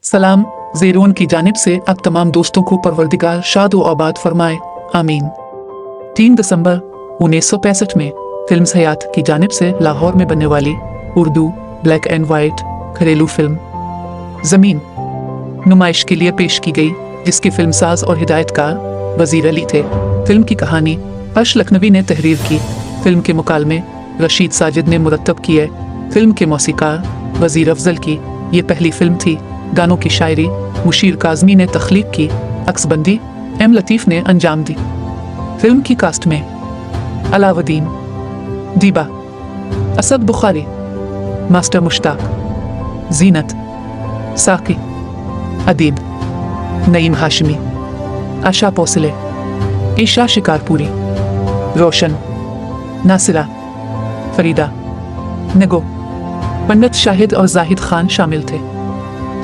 सलाम ज़ेरोन की जानिब से अब तमाम दोस्तों को परवरदिगार शाद व आबाद फरमाए, आमीन। 3 दिसंबर 1965 में फिल्म हयात की जानिब से लाहौर में बनने वाली उर्दू ब्लैक एंड वाइट घरेलू फिल्म ज़मीन नुमाइश के लिए पेश की गई, जिसके फिल्मसाज और हिदायतकार वज़ीर अली थे। फिल्म की कहानी अर्श लखनवी ने तहरीर की। फिल्म के मुकालमे रशीद साजिद ने मुरतब किए। फिल्म के मौसीकार वज़ीर अफजल की ये पहली फिल्म थी। गानों की शायरी मुशीर काज़मी ने तख्लीक की, अक्सबंदी एम लतीफ़ ने अंजाम दी। फिल्म की कास्ट में अलाउद्दीन, दीबा, असद बुखारी, मास्टर मुश्ताक, जीनत, साकी, अदीब, नईम हाशमी, आशा पोसले, ईशा शिकारपुरी, रोशन, नासिरा, फरीदा, नगो, पंडित शाहिद और जाहिद खान शामिल थे।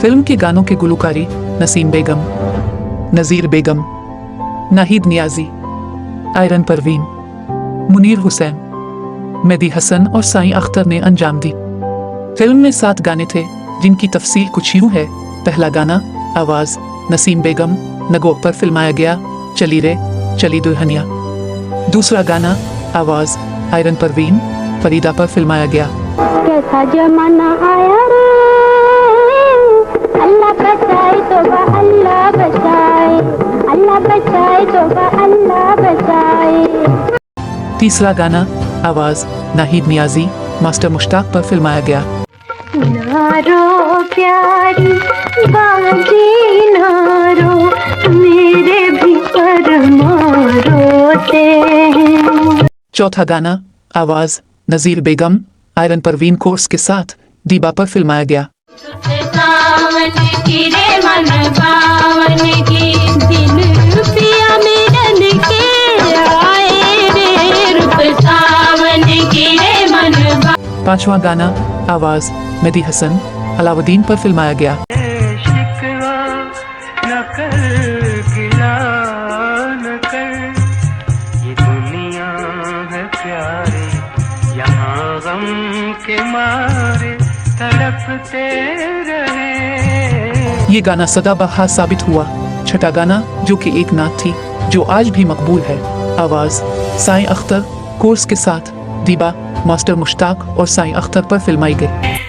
फिल्म के गानों की गुलकारी नसीम बेगम, नज़ीर बेगम, नाहिद नियाजी, आयरन परवीन, मुनीर हुसैन, मेहदी हसन और साईं अख्तर ने अंजाम दी। फिल्म में 7 गाने थे, जिनकी तफसील कुछ यूँ है। पहला गाना आवाज़ नसीम बेगम नगो पर फिल्माया गया, चली रे चली दुल्हनिया। दूसरा गाना आवाज़ आयरन परवीन फरीदा पर फिल्माया गया। कैसा जमाना आया रे, अल्लाह बचाए तोबा अल्लाह बचाए, अल्लाह बचाए तोबा अल्लाह बचाए। तीसरा गाना आवाज़ नाहिद नियाजी मास्टर मुश्ताक पर फिल्माया गया। नारो प्यारी बाजी नारो, मेरे भी रोते हैं। चौथा गाना आवाज़ नज़ीर बेगम आयरन परवीन कोर्स के साथ दीबा पर फिल्माया गया। पांचवा गाना आवाज़ मेहदी हसन अलाउद्दीन पर फिल्माया गया। ये गाना सदाबहार साबित हुआ। छठा गाना जो कि एक नात थी, जो आज भी मकबूल है, आवाज़ साईं अख्तर कोर्स के साथ दीबा मास्टर मुश्ताक और साईं अख्तर पर फिल्माई गई।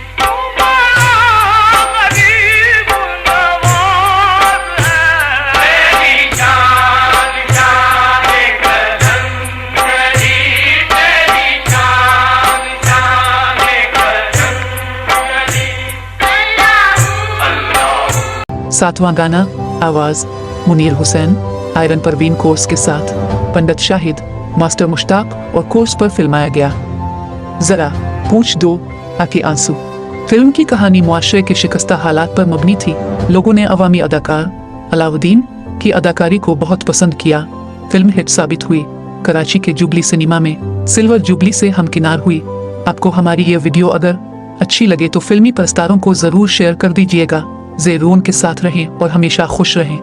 सातवां गाना आवाज़ मुनीर हुसैन आयरन परवीन कोर्स के साथ पंडित शाहिद मास्टर मुश्ताक और कोर्स पर फिल्माया गया। ज़रा पूछ दो आके आंसू। फिल्म की कहानी मुआशरे के शिकस्ता हालात पर मबनी थी। लोगों ने अवामी अदाकार अलाउद्दीन की अदाकारी को बहुत पसंद किया। फिल्म हिट साबित हुई। कराची के जुबली सिनेमा में सिल्वर जुबली से हमकिनार हुई। आपको हमारी ये वीडियो अगर अच्छी लगे तो फिल्मी प्रस्तारों को ज़रूर शेयर कर दीजिएगा। ज़ेरोन के साथ रहें और हमेशा खुश रहें।